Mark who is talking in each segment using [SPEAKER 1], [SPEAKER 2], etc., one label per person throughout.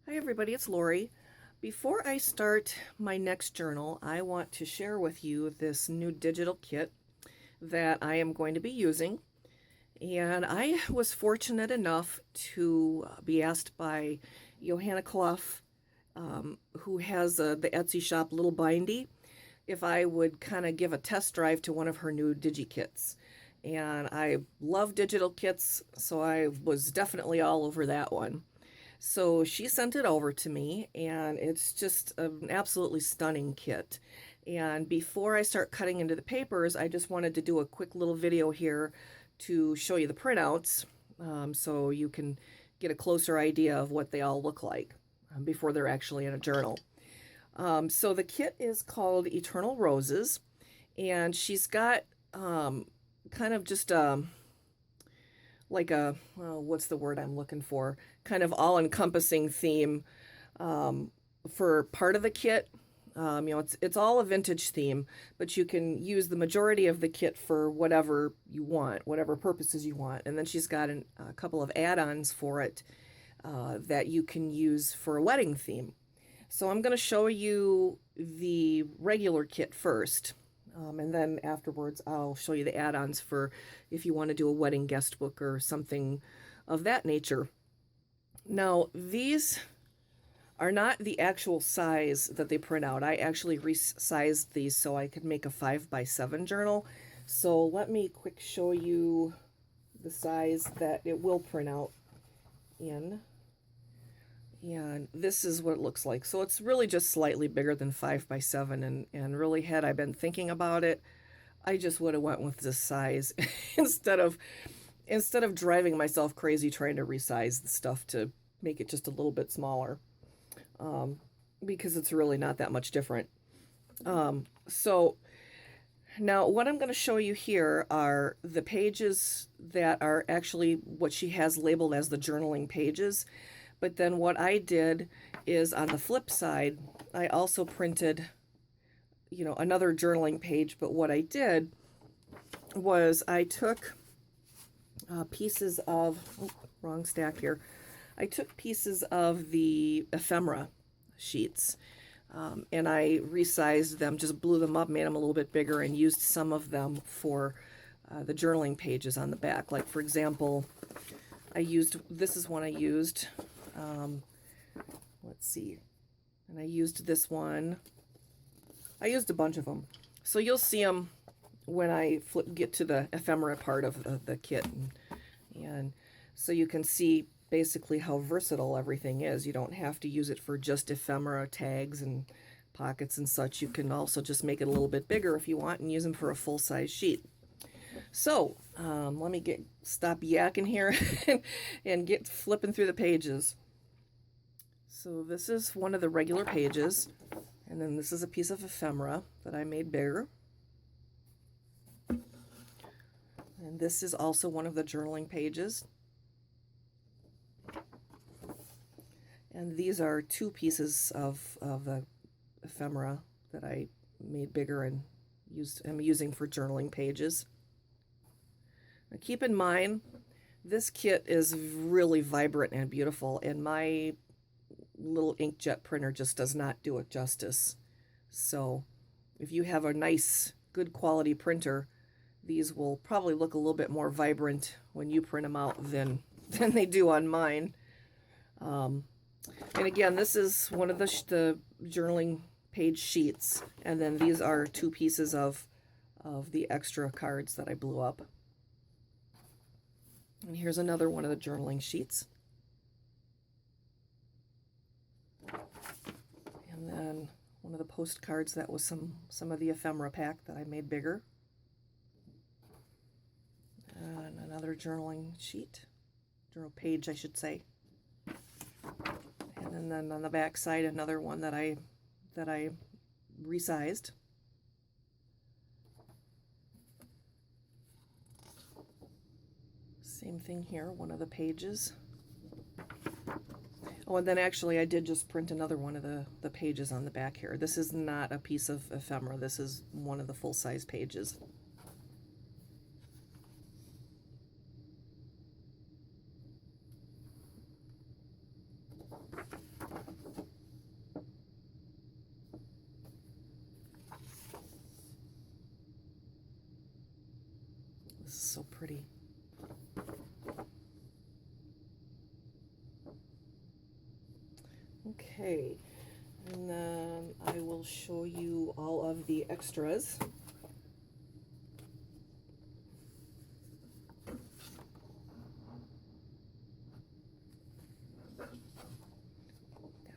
[SPEAKER 1] Hi everybody, it's Lori. Before I start my next journal, I want to share with you this new digital kit that I am going to be using. And I was fortunate enough to be asked by Johanna Clough, who has the Etsy shop Little Bindy, if I would kind of give a test drive to one of her new digi kits. And I love digital kits, so I was definitely all over that one. So she sent it over to me, and it's just an absolutely stunning kit. And before I start cutting into the papers, I just wanted to do a quick little video here to show you the printouts, so you can get a closer idea of what they all look like before they're actually in a journal. So the kit is called Eternal Roses, and she's got kind of just like a, well, what's the word I'm looking for? Kind of all-encompassing theme for part of the kit. It's all a vintage theme, but you can use the majority of the kit for whatever you want, whatever purposes you want. And then she's got a couple of add-ons for it that you can use for a wedding theme. So I'm going to show you the regular kit first. And then afterwards, I'll show you the add-ons for if you want to do a wedding guest book or something of that nature. Now, these are not the actual size that they print out. I actually resized these so I could make a 5x7 journal. So let me quick show you the size that it will print out in. And this is what it looks like. So it's really just slightly bigger than 5x7, and really, had I been thinking about it, I just would have went with this size instead of driving myself crazy trying to resize the stuff to make it just a little bit smaller, because it's really not that much different. So now what I'm going to show you here are the pages that are actually what she has labeled as the journaling pages. But then what I did is, on the flip side, I also printed, another journaling page. But what I did was I took pieces of, wrong stack here. I took pieces of the ephemera sheets, and I resized them, just blew them up, made them a little bit bigger, and used some of them for the journaling pages on the back. Like, for example, this is one I used. Let's see. And I used this one. I used a bunch of them. So you'll see them when I get to the ephemera part of the kit. And so you can see basically how versatile everything is. You don't have to use it for just ephemera tags and pockets and such. You can also just make it a little bit bigger if you want and use them for a full-size sheet. So let me stop yakking here and get flipping through the pages. So this is one of the regular pages, and then this is a piece of ephemera that I made bigger. And this is also one of the journaling pages. And these are two pieces of the ephemera that I made bigger and I'm using for journaling pages. Now keep in mind, this kit is really vibrant and beautiful, and my little inkjet printer just does not do it justice. So if you have a nice, good quality printer, these will probably look a little bit more vibrant when you print them out than they do on mine. And again, this is one of the journaling page sheets, and then these are two pieces of the extra cards that I blew up. And here's another one of the journaling sheets. And then one of the postcards that was some of the ephemera pack that I made bigger. And another journaling sheet, journal page, I should say. And then on the back side, another one that I resized. Same thing here, one of the pages. Oh, and then actually I did just print another one of the pages on the back here. This is not a piece of ephemera. This is one of the full-size pages. pretty. Okay, and then I will show you all of the extras. Got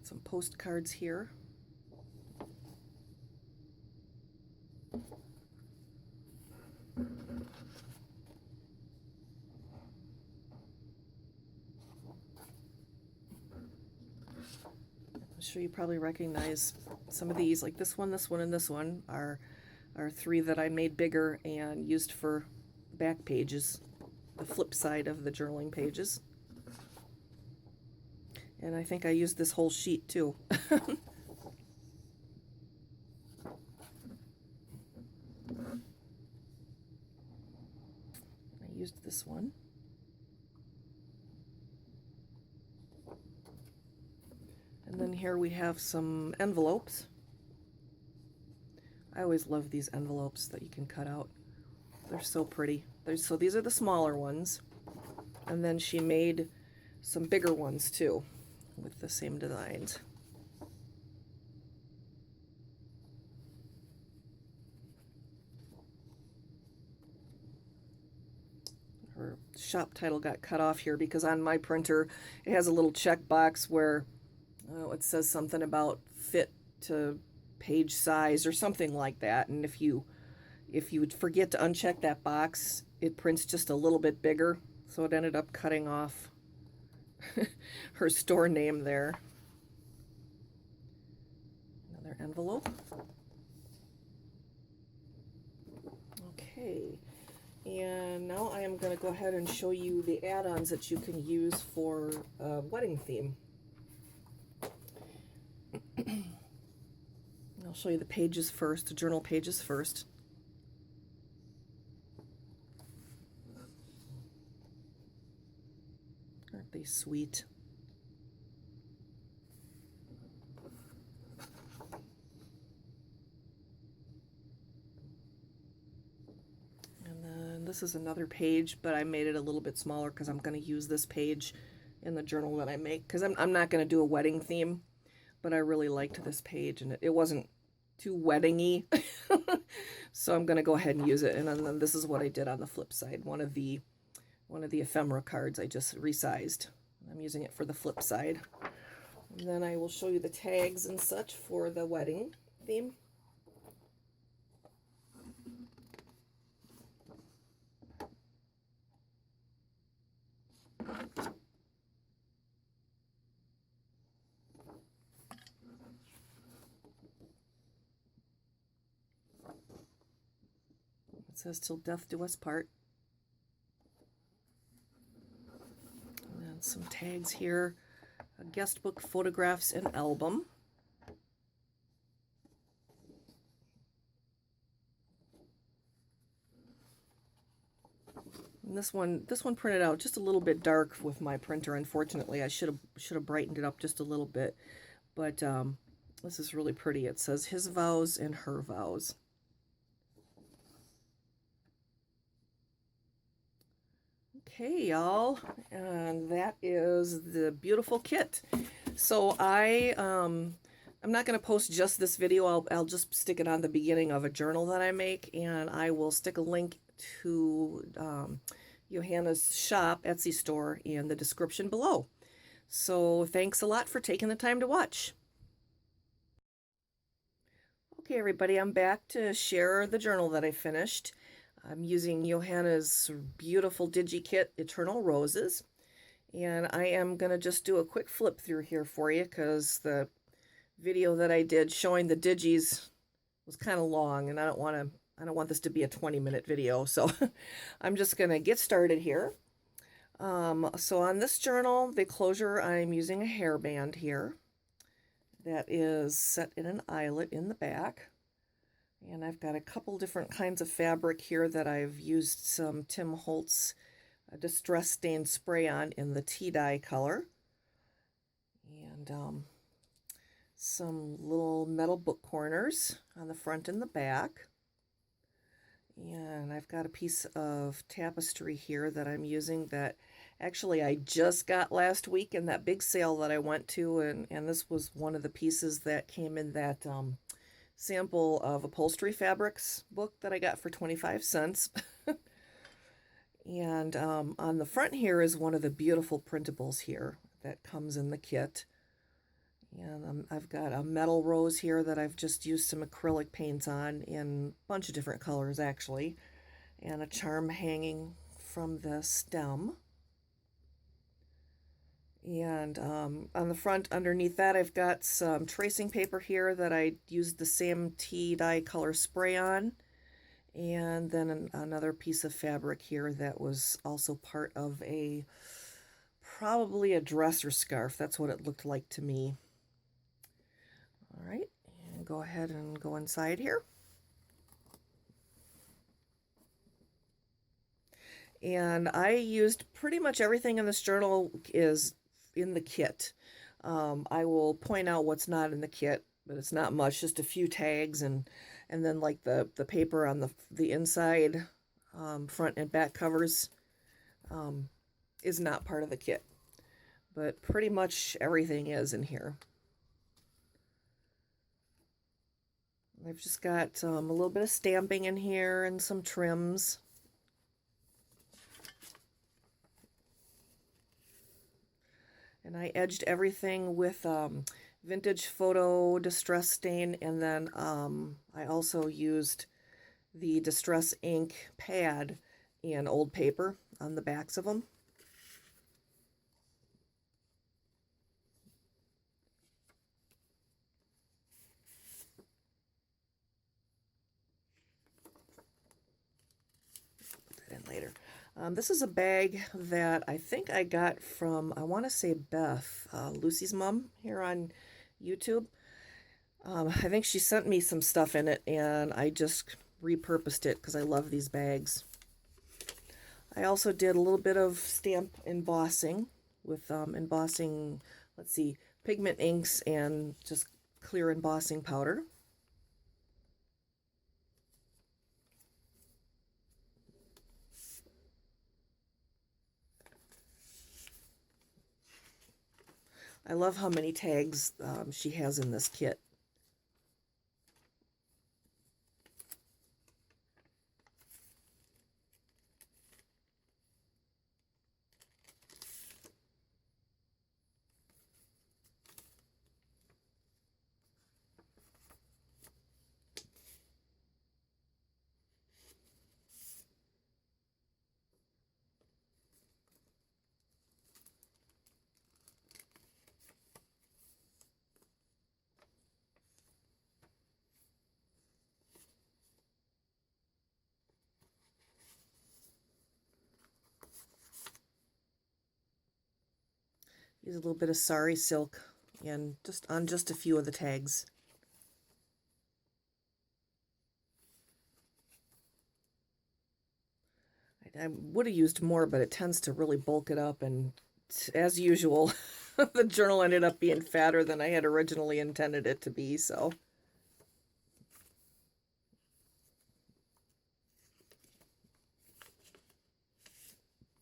[SPEAKER 1] some postcards here. I'm sure you probably recognize some of these, like this one, and this one are three that I made bigger and used for back pages, the flip side of the journaling pages. And I think I used this whole sheet too. I used this one. And then here we have some envelopes. I always love these envelopes that you can cut out. They're so pretty. So these are the smaller ones. And then she made some bigger ones too with the same designs. Her shop title got cut off here because on my printer it has a little check box where it says something about fit to page size or something like that, and if you would forget to uncheck that box, it prints just a little bit bigger, so it ended up cutting off her store name there. Another envelope. Okay, and now I am going to go ahead and show you the add-ons that you can use for a wedding theme. I'll show you the pages first, the journal pages first. Aren't they sweet? And then this is another page, but I made it a little bit smaller because I'm going to use this page in the journal that I make, because I'm not going to do a wedding theme, but I really liked this page and it wasn't too wedding-y. So I'm going to go ahead and use it. And then this is what I did on the flip side. One of the ephemera cards I just resized. I'm using it for the flip side. And then I will show you the tags and such for the wedding theme. It says "Till death do us part." And then some tags here. A guest book, photographs, and album. And this one printed out just a little bit dark with my printer. Unfortunately, I should have brightened it up just a little bit. But this is really pretty. It says "His vows and her vows." Okay, y'all, and that is the beautiful kit. So I'm not going to post just this video. I'll just stick it on the beginning of a journal that I make, and I will stick a link to Johanna's shop, Etsy store, in the description below. So thanks a lot for taking the time to watch. Okay, everybody, I'm back to share the journal that I finished. I'm using Johanna's beautiful digi kit, Eternal Roses. And I am going to just do a quick flip through here for you because the video that I did showing the digis was kind of long, and I don't want this to be a 20-minute video. So I'm just going to get started here. So on this journal, the closure, I'm using a hairband here that is set in an eyelet in the back. And I've got a couple different kinds of fabric here that I've used some Tim Holtz Distress Stain Spray on in the tea dye color. And some little metal book corners on the front and the back. And I've got a piece of tapestry here that I'm using that actually I just got last week in that big sale that I went to, and this was one of the pieces that came in that sample of upholstery fabrics book that I got for 25 cents. And on the front here is one of the beautiful printables here that comes in the kit. And I've got a metal rose here that I've just used some acrylic paints on in a bunch of different colors actually. And a charm hanging from the stem. And on the front underneath that I've got some tracing paper here that I used the same tea dye color spray on. And then another piece of fabric here that was also part of probably a dress or scarf. That's what it looked like to me. All right, and go ahead and go inside here. And I used pretty much everything in this journal is in the kit. I will point out what's not in the kit, but it's not much, just a few tags and then like the paper on the inside, front and back covers is not part of the kit. But pretty much everything is in here. I've just got a little bit of stamping in here and some trims. And I edged everything with vintage photo distress stain, and then I also used the distress ink pad in old paper on the backs of them. Put that in later. This is a bag that I think I got from, I want to say Beth, Lucy's mom here on YouTube. I think she sent me some stuff in it, and I just repurposed it because I love these bags. I also did a little bit of stamp embossing with embossing, let's see, pigment inks and just clear embossing powder. I love how many tags she has in this kit. Use a little bit of sari silk and just on just a few of the tags. I would have used more, but it tends to really bulk it up, and as usual, the journal ended up being fatter than I had originally intended it to be, so.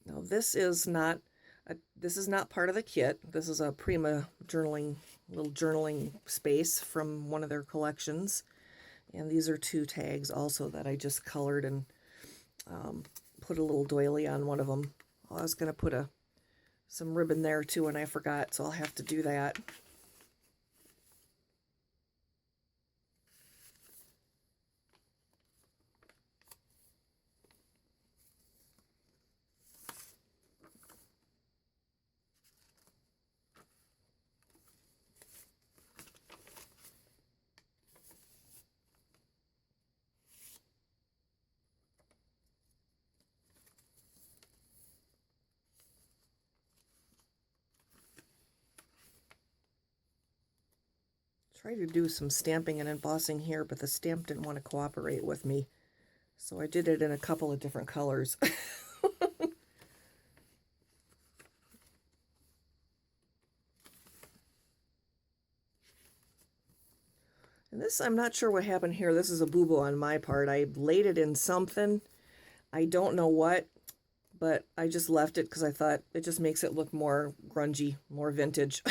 [SPEAKER 1] Now this is not part of the kit. This is a Prima journaling, little journaling space from one of their collections. And these are two tags also that I just colored and put a little doily on one of them. I was going to put some ribbon there too, and I forgot, so I'll have to do that. Tried to do some stamping and embossing here, but the stamp didn't want to cooperate with me. So I did it in a couple of different colors. And this, I'm not sure what happened here. This is a boo-boo on my part. I laid it in something. I don't know what, but I just left it because I thought it just makes it look more grungy, more vintage.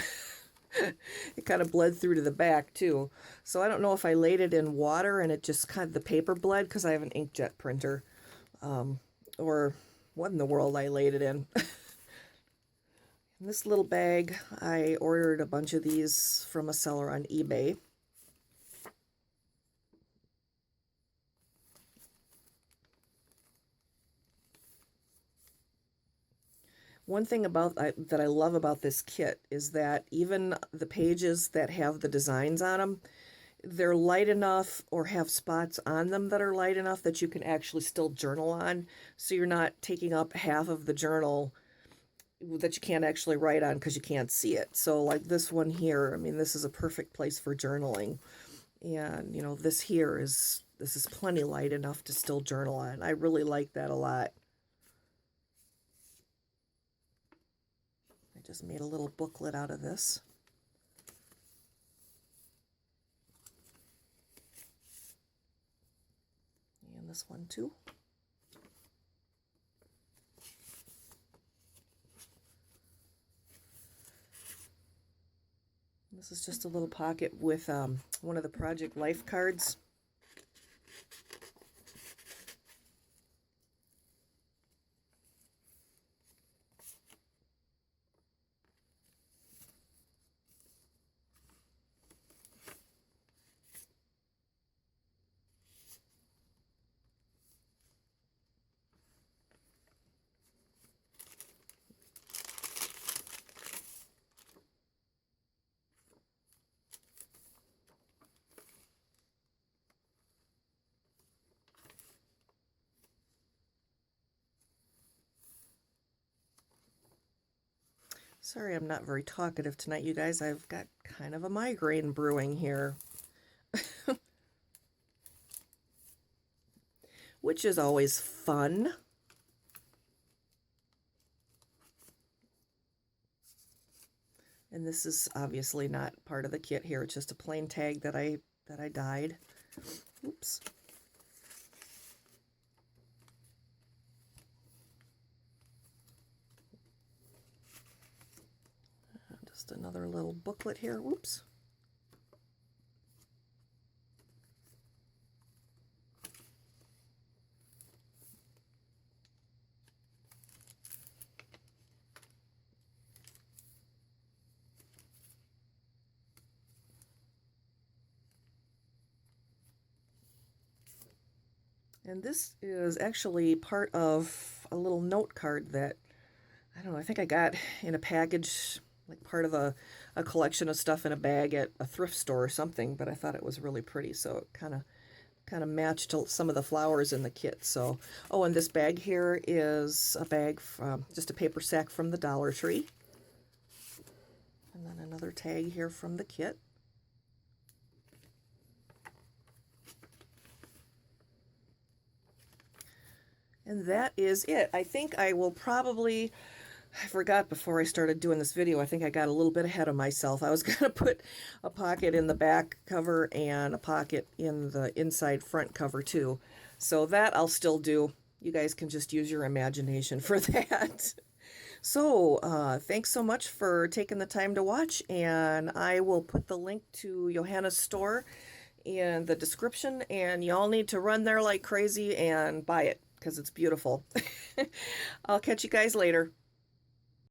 [SPEAKER 1] It kind of bled through to the back too. So I don't know if I laid it in water and it just kind of, the paper bled because I have an inkjet printer, or what in the world I laid it in. In this little bag, I ordered a bunch of these from a seller on eBay. One thing about that I love about this kit is that even the pages that have the designs on them, they're light enough or have spots on them that are light enough that you can actually still journal on. So you're not taking up half of the journal that you can't actually write on because you can't see it. So like this one here, I mean, this is a perfect place for journaling. And, you know, this is plenty light enough to still journal on. I really like that a lot. I just made a little booklet out of this. And this one too. This is just a little pocket with one of the Project Life cards. Sorry, I'm not very talkative tonight, you guys. I've got kind of a migraine brewing here. Which is always fun. And this is obviously not part of the kit here. It's just a plain tag that I dyed. Oops. Just another little booklet here. Whoops. And this is actually part of a little note card that, I don't know, I think I got in a package, like part of a collection of stuff in a bag at a thrift store or something, but I thought it was really pretty, so it kind of matched some of the flowers in the kit. So, oh, and this bag here is a bag from, just a paper sack from the Dollar Tree. And then another tag here from the kit. And that is it. I think I will probably, I forgot before I started doing this video, I think I got a little bit ahead of myself. I was going to put a pocket in the back cover and a pocket in the inside front cover too. So that I'll still do. You guys can just use your imagination for that. So thanks so much for taking the time to watch, and I will put the link to Johanna's store in the description, and y'all need to run there like crazy and buy it because it's beautiful. I'll catch you guys later.